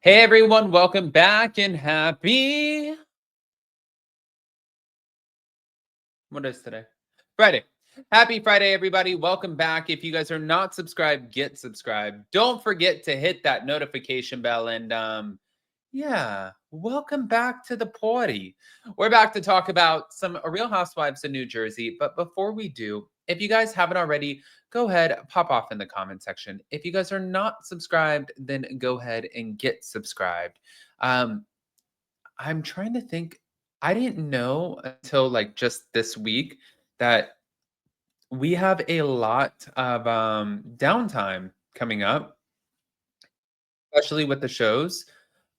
Hey everyone, welcome back and happy. What is today? Friday. Happy Friday, everybody. Welcome back. If you guys are not subscribed, get subscribed. Don't forget to hit that notification bell and yeah, welcome back to the party. We're back to talk about some Real Housewives of New Jersey. But before we do, if you guys haven't already, go ahead, pop off in the comment section. If you guys are not subscribed, then go ahead and get subscribed. Um, I'm trying to think. I didn't know until like just this week that we have a lot of downtime coming up, especially with the shows.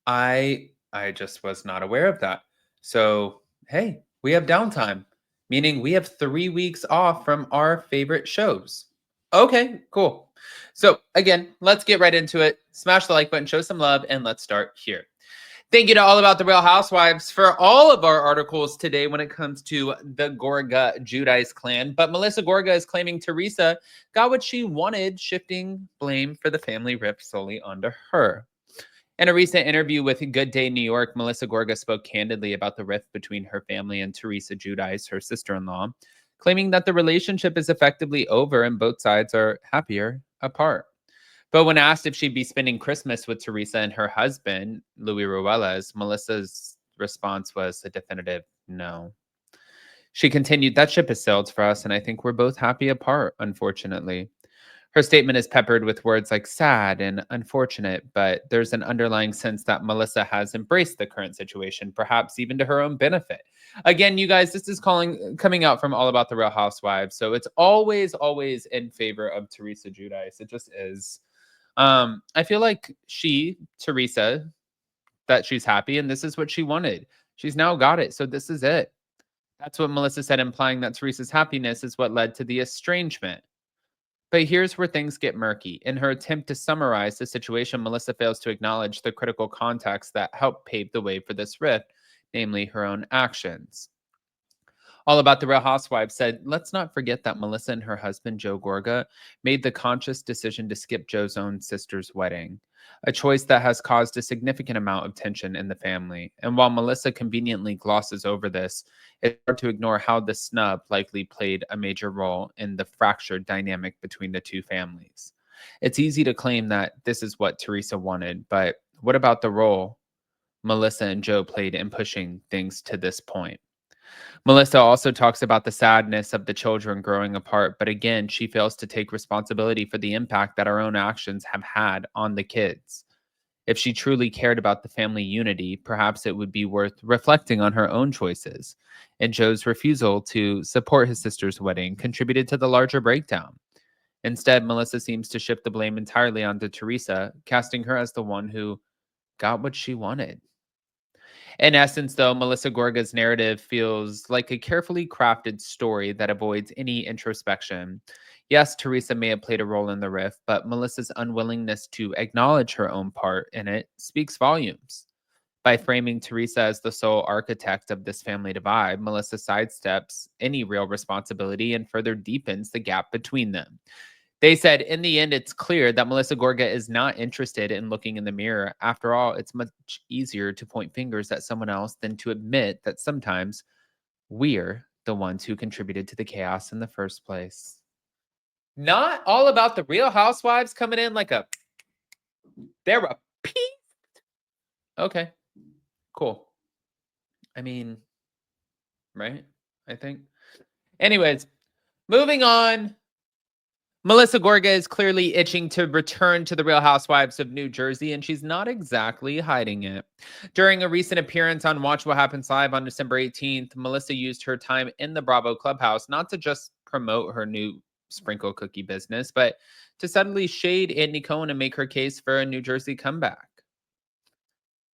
I just was not aware of that. So, hey, we have downtime, meaning we have 3 weeks off from our favorite shows. Okay, cool. So, again, let's get right into it. Smash the like button, show some love, and let's start here. Thank you to All About the Real Housewives for all of our articles today when it comes to the Gorga Judice clan. But Melissa Gorga is claiming Teresa got what she wanted, shifting blame for the family rift solely onto her. In a recent interview with Good Day New York, Melissa Gorga spoke candidly about the rift between her family and Teresa Judice, her sister-in-law, claiming that the relationship is effectively over and both sides are happier apart. But when asked if she'd be spending Christmas with Teresa and her husband, Louis Ruelas, Melissa's response was a definitive no. She continued, that ship has sailed for us, and I think we're both happy apart, unfortunately. Her statement is peppered with words like sad and unfortunate, but there's an underlying sense that Melissa has embraced the current situation, perhaps even to her own benefit. Again, you guys, this is coming out from All About the Real Housewives, so it's always in favor of Teresa Giudice. It just is. I feel like Teresa, that she's happy and this is what she wanted. She's now got it. So this is it. That's what Melissa said, implying that Teresa's happiness is what led to the estrangement. But here's where things get murky. In her attempt to summarize the situation, Melissa fails to acknowledge the critical context that helped pave the way for this rift, namely her own actions. All About the Real Housewives said, let's not forget that Melissa and her husband, Joe Gorga, made the conscious decision to skip Joe's own sister's wedding, a choice that has caused a significant amount of tension in the family. And while Melissa conveniently glosses over this, it's hard to ignore how the snub likely played a major role in the fractured dynamic between the two families. It's easy to claim that this is what Teresa wanted, but what about the role Melissa and Joe played in pushing things to this point? Melissa also talks about the sadness of the children growing apart, but again, she fails to take responsibility for the impact that her own actions have had on the kids. If she truly cared about the family unity, perhaps it would be worth reflecting on her own choices. And Joe's refusal to support his sister's wedding contributed to the larger breakdown. Instead, Melissa seems to shift the blame entirely onto Teresa, casting her as the one who got what she wanted. In essence, though, Melissa Gorga's narrative feels like a carefully crafted story that avoids any introspection. Yes, Teresa may have played a role in the rift, but Melissa's unwillingness to acknowledge her own part in it speaks volumes. By framing Teresa as the sole architect of this family divide, Melissa sidesteps any real responsibility and further deepens the gap between them. They said, in the end, it's clear that Melissa Gorga is not interested in looking in the mirror. After all, it's much easier to point fingers at someone else than to admit that sometimes we're the ones who contributed to the chaos in the first place. Not all about the Real Housewives coming in like a therapy. Okay, cool. I mean, right? I think. Anyways, moving on. Melissa Gorga is clearly itching to return to the Real Housewives of New Jersey, and she's not exactly hiding it. During a recent appearance on Watch What Happens Live on December 18th, Melissa used her time in the Bravo Clubhouse not to just promote her new sprinkle cookie business, but to subtly shade Andy Cohen and make her case for a New Jersey comeback.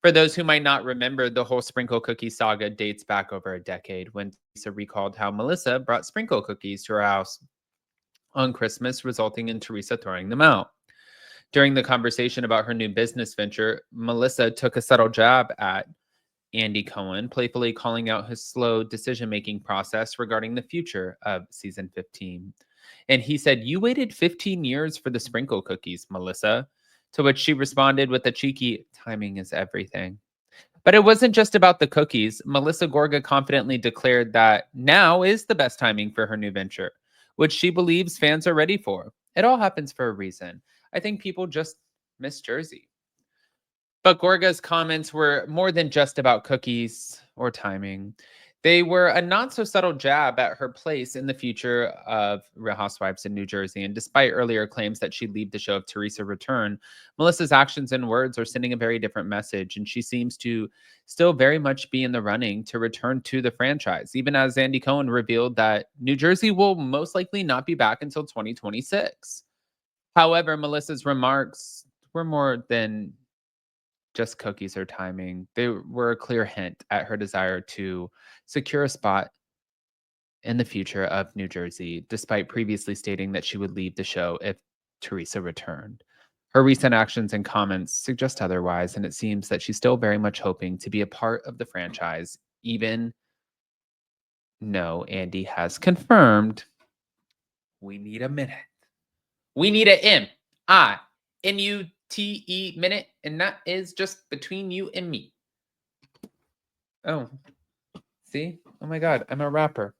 For those who might not remember, the whole sprinkle cookie saga dates back over a decade when Teresa recalled how Melissa brought sprinkle cookies to her house on Christmas, resulting in Teresa throwing them out. During the conversation about her new business venture, Melissa took a subtle jab at Andy Cohen, playfully calling out his slow decision-making process regarding the future of season 15. And he said, you waited 15 years for the sprinkle cookies, Melissa. To which she responded with a cheeky, timing is everything. But it wasn't just about the cookies. Melissa Gorga confidently declared that now is the best timing for her new venture, which she believes fans are ready for. It all happens for a reason. I think people just miss Jersey. But Gorga's comments were more than just about cookies or timing. They were a not so subtle jab at her place in the future of Real Housewives in New Jersey. And despite earlier claims that she'd leave the show if Teresa returned, Melissa's actions and words are sending a very different message. And she seems to still very much be in the running to return to the franchise, even as Andy Cohen revealed that New Jersey will most likely not be back until 2026. However, Melissa's remarks were more than just cookies or timing. They were a clear hint at her desire to secure a spot in the future of New Jersey, despite previously stating that she would leave the show if Teresa returned. Her recent actions and comments suggest otherwise, and it seems that she's still very much hoping to be a part of the franchise, even though Andy has confirmed we need a minute. We need an M-I-N-U-T-E minute, and that is just between you and me. Oh, see? Oh my God, I'm a rapper.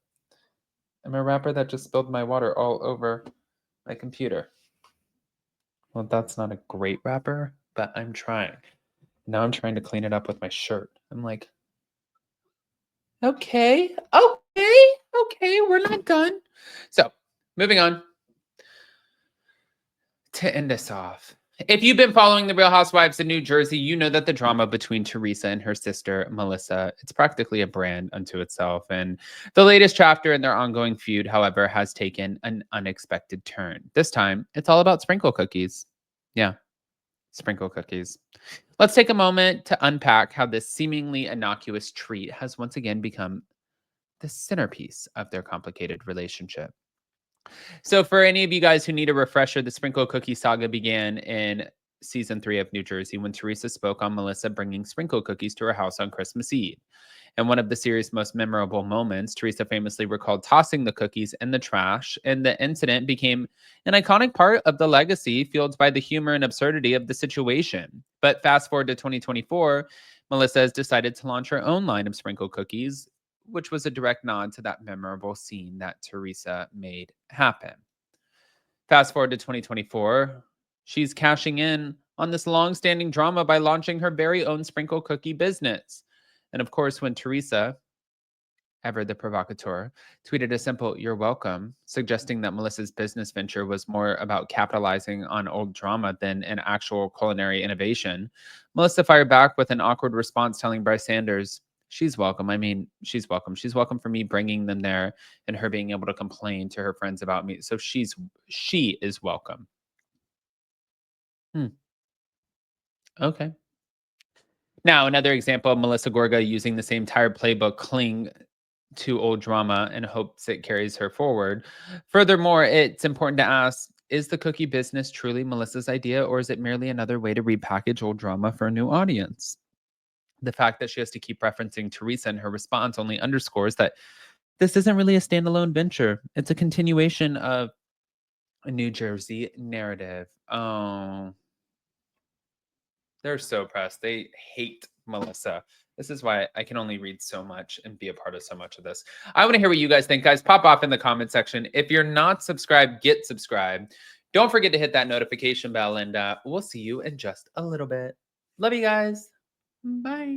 I'm a rapper that just spilled my water all over my computer. Well, that's not a great rapper, but I'm trying. Now I'm trying to clean it up with my shirt. I'm like, okay, we're not done. So, moving on. To end us off, if you've been following the Real Housewives of New Jersey, you know that the drama between Teresa and her sister Melissa, it's practically a brand unto itself. And the latest chapter in their ongoing feud, however, has taken an unexpected turn. This time, it's all about sprinkle cookies. Yeah, sprinkle cookies. Let's take a moment to unpack how this seemingly innocuous treat has once again become the centerpiece of their complicated relationship. So, for any of you guys who need a refresher, the sprinkle cookie saga began in season 3 of New Jersey when Teresa spoke on Melissa bringing sprinkle cookies to her house on Christmas Eve. And one of the series' most memorable moments, Teresa famously recalled tossing the cookies in the trash, and the incident became an iconic part of the legacy fueled by the humor and absurdity of the situation. But fast forward to 2024, Melissa has decided to launch her own line of sprinkle cookies, which was a direct nod to that memorable scene that Teresa made happen. Fast forward to 2024, she's cashing in on this long-standing drama by launching her very own sprinkle cookie business. And of course, when Teresa, ever the provocateur, tweeted a simple "you're welcome," suggesting that Melissa's business venture was more about capitalizing on old drama than an actual culinary innovation, Melissa fired back with an awkward response telling Bryce Sanders, she's welcome. I mean, she's welcome. She's welcome for me bringing them there and her being able to complain to her friends about me. So she is welcome. Okay. Now, another example of Melissa Gorga using the same tired playbook, cling to old drama and hopes it carries her forward. Furthermore, it's important to ask, is the cookie business truly Melissa's idea, or is it merely another way to repackage old drama for a new audience? The fact that she has to keep referencing Teresa in her response only underscores that this isn't really a standalone venture. It's a continuation of a New Jersey narrative. Oh, they're so pressed. They hate Melissa. This is why I can only read so much and be a part of so much of this. I want to hear what you guys think, guys. Pop off in the comment section. If you're not subscribed, get subscribed. Don't forget to hit that notification bell, and we'll see you in just a little bit. Love you guys. Bye.